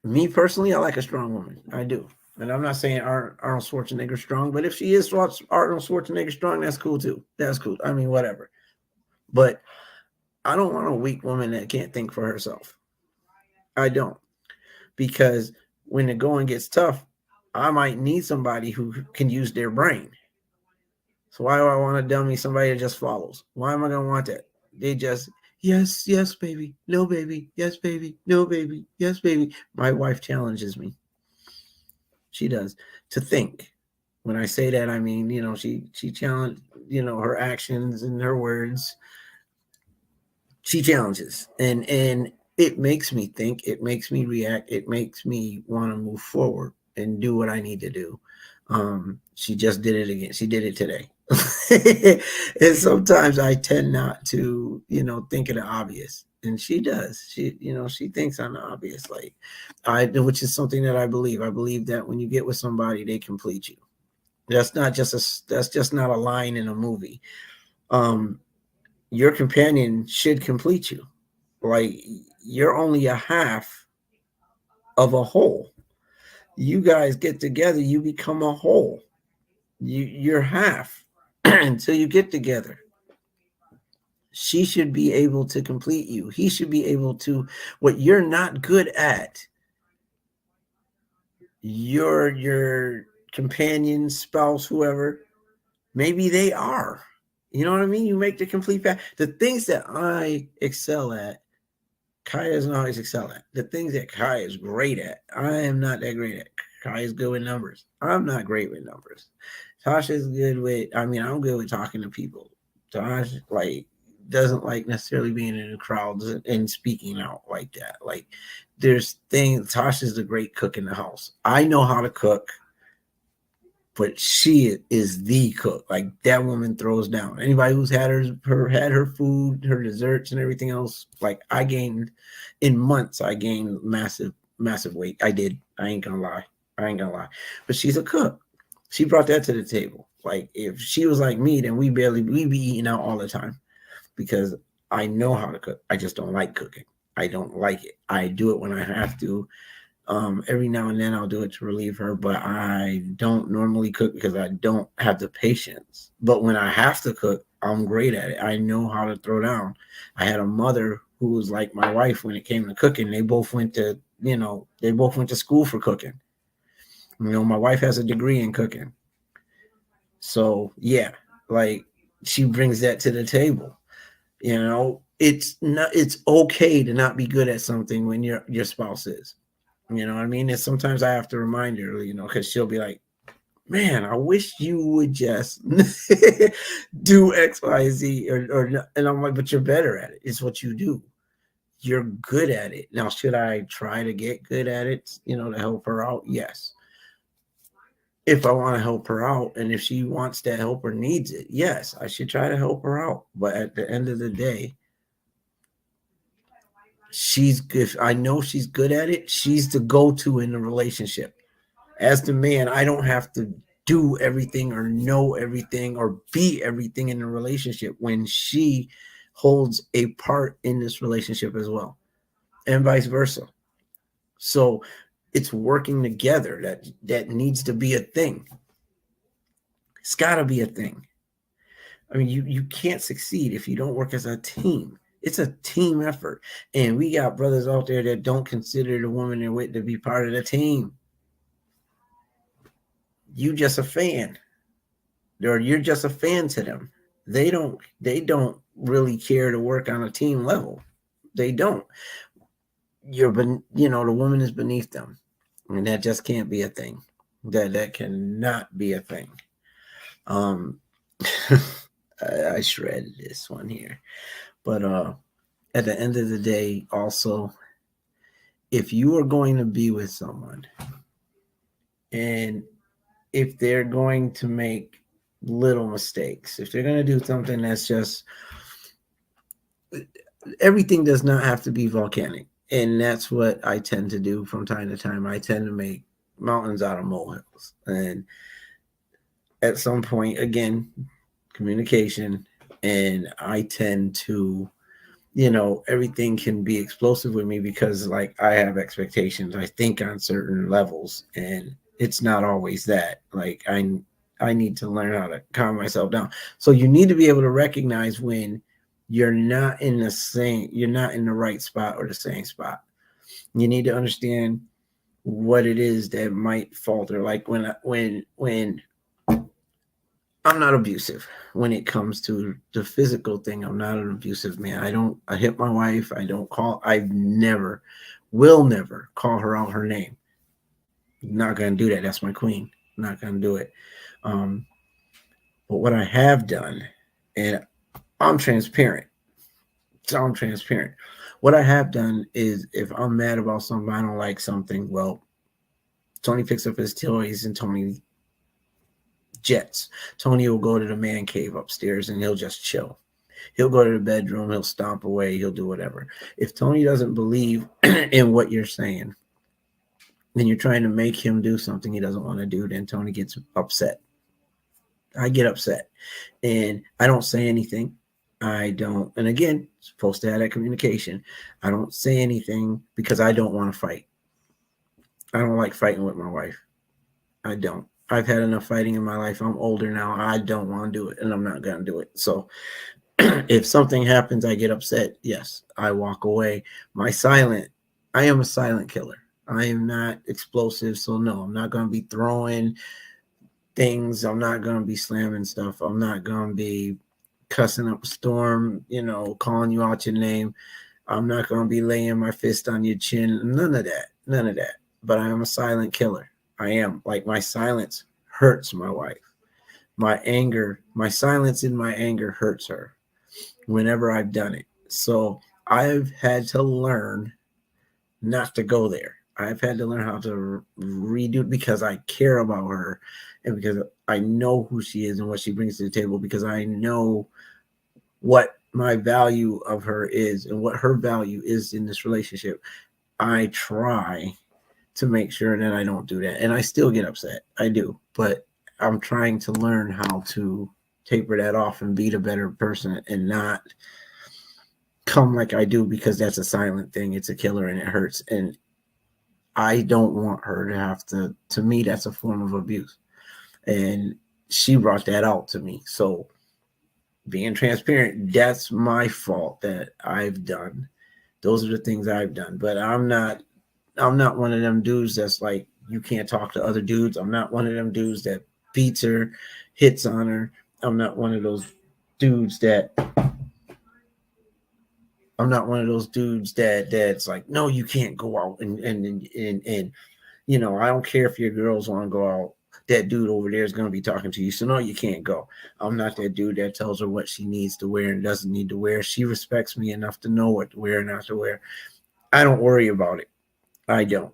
Me personally, I like a strong woman. I do. And I'm not saying Arnold Schwarzenegger strong, but if she is Arnold Schwarzenegger strong, that's cool too. That's cool. I mean, whatever. But I don't want a weak woman that can't think for herself. I don't. Because when the going gets tough, I might need somebody who can use their brain. So why do I want a dummy, somebody that just follows? Why am I going to want that? They just, yes, yes, baby, no, baby, yes, baby, no, baby, yes, baby. My wife challenges me. She does to think. When I say that, I mean, she challenged, her actions and her words. She challenges, and it makes me think. It makes me react. It makes me want to move forward and do what I need to do. She just did it again. She did it today. And sometimes I tend not to, think of the obvious. And she does. She thinks I'm the obvious. Like which is something that I believe. I believe that when you get with somebody, they complete you. That's just not a line in a movie. Your companion should complete you. Like you're only a half of a whole. You guys get together, you become a whole. You're half until you get together. She should be able to complete you. He should be able to. What you're not good at, your companion, spouse, whoever, maybe they are. You know what I mean? You make the complete pack. The things that I excel at, Kaya doesn't always excel at. The things that Kaya is great at, I am not that great at. Kaya's good with numbers. I'm not great with numbers. Tasha's good with, I'm good with talking to people. Tosh, doesn't like necessarily being in the crowds and speaking out like that. Like, there's things, Tasha's a great cook in the house. I know how to cook, but she is the cook. Like, that woman throws down. Anybody who's had her food, her desserts, and everything else, like, in months, I gained massive weight. I did. I ain't gonna lie. But she's a cook. She brought that to the table. Like, if she was like me, then we'd be eating out all the time because I know how to cook. I just don't like cooking. I don't like it. I do it when I have to. Every now and then I'll do it to relieve her, but I don't normally cook because I don't have the patience. But when I have to cook, I'm great at it. I know how to throw down. I had a mother who was like my wife when it came to cooking. They both went to school for cooking. My wife has a degree in cooking. So yeah, like she brings that to the table. It's okay to not be good at something when your spouse is. You know what I mean? And sometimes I have to remind her, because she'll be like, man, I wish you would just do X, Y, Z, and I'm like, but you're better at it. It's what you do. You're good at it. Now, should I try to get good at it, to help her out? Yes. if I want to help her out and if she wants that help or needs it, yes, I should try to help her out. But at the end of the day, if I know she's good at it, she's the go-to in the relationship. As the man, I don't have to do everything or know everything or be everything in the relationship when she holds a part in this relationship as well, and vice versa. So it's working together that needs to be a thing. It's got to be a thing. I mean, you can't succeed if you don't work as a team. It's a team effort. And we got brothers out there that don't consider the woman they're with to be part of the team. You just a fan. Or you're just a fan to them. They don't really care to work on a team level. They don't. The woman is beneath them. And that just can't be a thing. That cannot be a thing. I shredded this one here. But at the end of the day, also, if you are going to be with someone and if they're going to make little mistakes, if they're going to do something that's just, everything does not have to be volcanic. And that's what I tend to do from time to time. I tend to make mountains out of molehills. And at some point, again, communication, and I tend to, everything can be explosive with me because like I have expectations. I think on certain levels and it's not always that. Like I need to learn how to calm myself down. So you need to be able to recognize when you're not you're not in the right spot or the same spot. You need to understand what it is that might falter. Like when I'm not abusive when it comes to the physical thing. I'm not an abusive man. I hit my wife. Will never call her out her name. Not going to do that. That's my queen. Not going to do it. Um, but what I have done, and I'm transparent. So I'm transparent. What I have done is if I'm mad about something, I don't like something, well, Tony picks up his toys and Tony jets. Tony will go to the man cave upstairs and he'll just chill. He'll go to the bedroom, he'll stomp away, he'll do whatever. If Tony doesn't believe in what you're saying, then you're trying to make him do something he doesn't want to do, then Tony gets upset. I get upset and I don't say anything. I don't, and again, supposed to have that communication. I don't say anything because I don't want to fight. I don't like fighting with my wife. I don't. I've had enough fighting in my life. I'm older now. I don't want to do it, and I'm not going to do it. So if something happens, I get upset. Yes, I walk away. I am a silent killer. I am not explosive. So no, I'm not going to be throwing things. I'm not going to be slamming stuff. I'm not going to be cussing up a storm, calling you out your name. I'm not going to be laying my fist on your chin. None of that. None of that. But I am a silent killer. I am. Like, my silence hurts my wife. My silence in my anger hurts her whenever I've done it. So I've had to learn not to go there. I've had to learn how to redo it because I care about her and because I know who she is and what she brings to the table, because I know what my value of her is and what her value is in this relationship. I try to make sure that I don't do that. And I still get upset. I do. But I'm trying to learn how to taper that off and be the better person and not come like I do, because that's a silent thing. It's a killer and it hurts. And I don't want her to have to me, that's a form of abuse. And she brought that out to me. So being transparent, that's my fault that I've done. Those are the things I've done. But I'm not one of them dudes that's like, you can't talk to other dudes. I'm not one of them dudes that beats her, hits on her. I'm not one of those dudes that that's like, no, you can't go out and I don't care if your girls want to go out. That dude over there is going to be talking to you. So no, you can't go. I'm not that dude that tells her what she needs to wear and doesn't need to wear. She respects me enough to know what to wear and not to wear. I don't worry about it. I don't.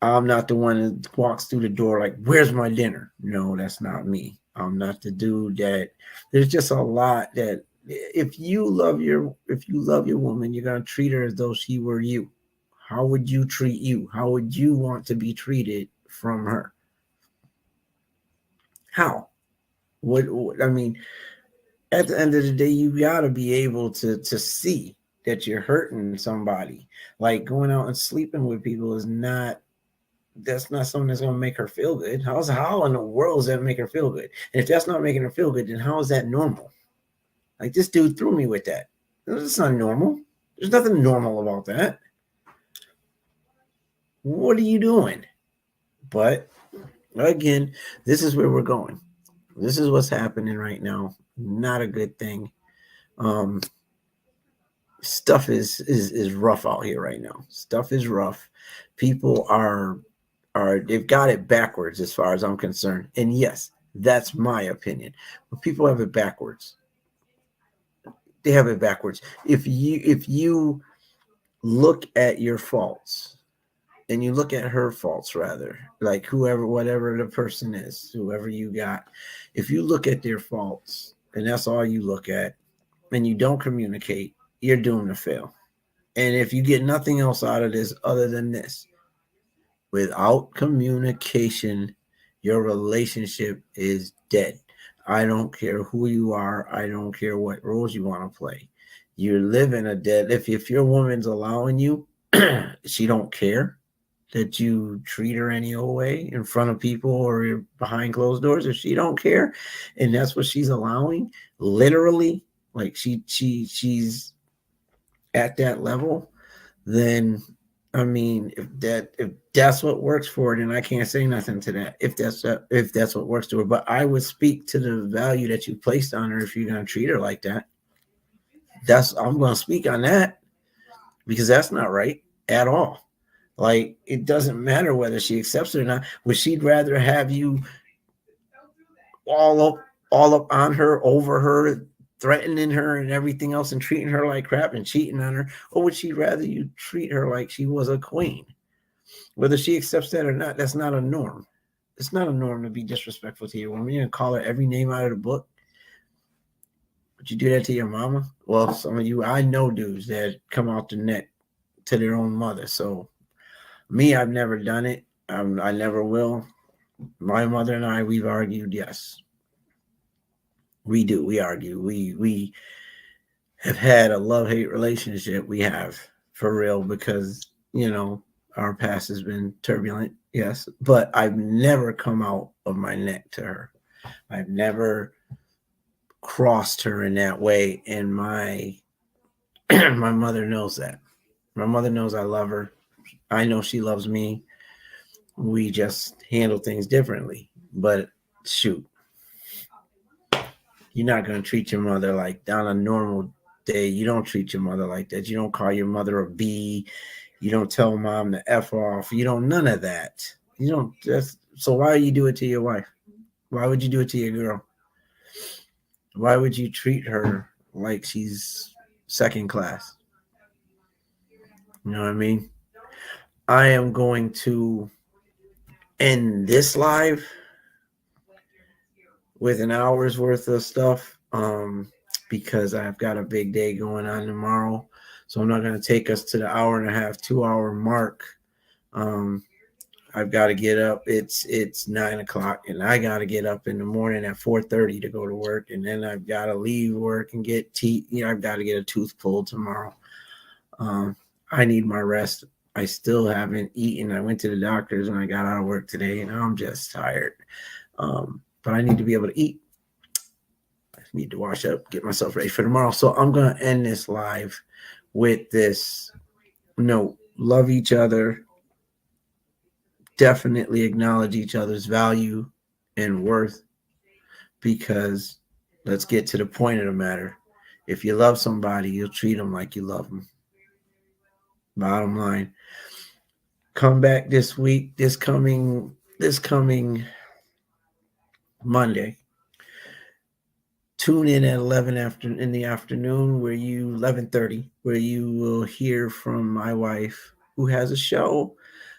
I'm not the one that walks through the door like, where's my dinner? No, that's not me. I'm not the dude that there's just a lot that if you love your woman, you're gonna treat her as though she were you. How would you treat you? How would you want to be treated from her? How? What I mean, at the end of the day, you gotta be able to see that you're hurting somebody. Like going out and sleeping with people is not that's not something that's gonna make her feel good. How in the world is that make her feel good? And if that's not making her feel good, then how is that normal? Like this dude threw me with that. That's not normal. There's nothing normal about that. What are you doing? But again, this is where we're going. This is what's happening right now. Not a good thing. Um, stuff is rough out here right now. Stuff is rough. People are they've got it backwards as far as I'm concerned. And yes, that's my opinion. But people have it backwards. They have it backwards. If you look at your faults and you look at her faults rather, like whoever whatever the person is, whoever you got, if you look at their faults and that's all you look at and you don't communicate, you're doomed to fail. And if you get nothing else out of this other than this, without communication, your relationship is dead. I don't care who you are. I don't care what roles you want to play. You're living a dead. If your woman's allowing you, she don't care that you treat her any old way in front of people or behind closed doors. If she don't care, and that's what she's allowing, literally, like she's at that level, then I mean, if that's what works for it, and I can't say nothing to that. If that's what works to her, but I would speak to the value that you placed on her if you're gonna treat her like that. I'm gonna speak on that because that's not right at all. Like it doesn't matter whether she accepts it or not. Would she rather have you all up all up on her, over her, threatening her and everything else and treating her like crap and cheating on her? Or would she rather you treat her like she was a queen? Whether she accepts that or not, that's not a norm. It's not a norm to be disrespectful to your woman. You're gonna call her every name out of the book. Would you do that to your mama? Well, some of you, I know dudes that come out the neck to their own mother. So me, I've never done it. I never will. My mother and I, we've argued. Yes, we do. We argue. We have had a love hate relationship. We have for real because our past has been turbulent. Yes, but I've never come out of my neck to her. I've never crossed her in that way, and my my mother knows that. My mother knows I love her. I know she loves me. We just handle things differently. But shoot, you're not going to treat your mother like on a normal day. You don't treat your mother like that. You don't call your mother a B. You don't tell mom to F off. You don't, none of that. You don't just, so why you do it to your wife? Why would you do it to your girl? Why would you treat her like she's second class? You know what I mean? I am going to end this live with an hour's worth of stuff because I've got a big day going on tomorrow. So I'm not going to take us to the hour and a half, 2 hour mark. I've got to get up. It's 9 o'clock, and I got to get up in the morning at 4:30 to go to work, and then I've got to leave work and get teeth. I've got to get a tooth pulled tomorrow. I need my rest. I still haven't eaten. I went to the doctor's when I got out of work today, and I'm just tired. But I need to be able to eat. I need to wash up, get myself ready for tomorrow. So I'm going to end this live with this note. Love each other. Definitely acknowledge each other's value and worth, because let's get to the point of the matter. If you love somebody, you'll treat them like you love them. Bottom line. Come back this week, this coming Monday. Tune in at 11 in the afternoon, 11:30, where you will hear from my wife, who has a show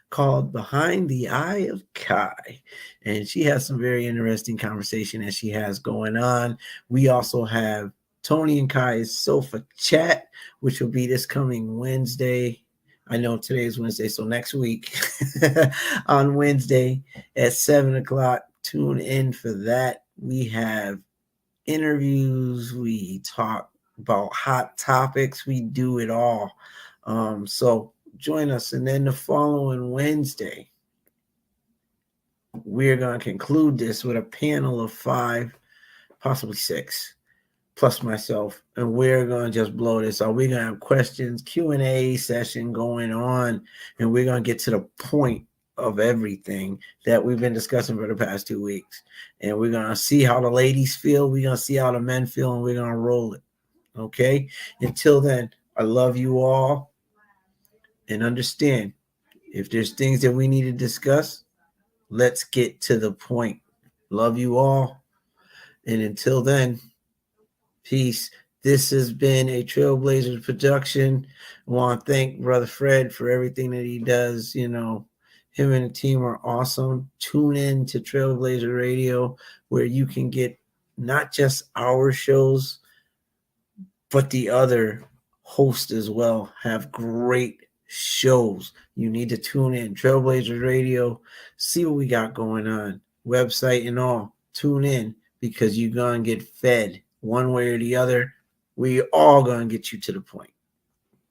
called Behind the Eye of Kai. And she has some very interesting conversation that she has going on. We also have Tony and Kai's Sofa Chat, which will be this coming Wednesday. I know today is Wednesday, so next week on Wednesday at 7 o'clock. Tune in for that. We have interviews, we talk about hot topics, we do it all. So join us. And then the following Wednesday, we're going to conclude this with a panel of 5, possibly 6, plus myself, and we're going to just blow this out. We're going to have questions, Q&A session going on, and we're going to get to the point of everything that we've been discussing for the past 2 weeks. And we're going to see how the ladies feel. We're going to see how the men feel, and we're going to roll it. Okay? Until then, I love you all. And understand, if there's things that we need to discuss, let's get to the point. Love you all. And until then, peace. This has been a Trailblazers production. I want to thank Brother Fred for everything that he does. You know, him and the team are awesome. Tune in to Trailblazer Radio, where you can get not just our shows, but the other hosts as well have great shows. You need to tune in. Trailblazers Radio, see what we got going on. Website and all. Tune in, because you're going to get fed one way or the other. We all going to get you to the point.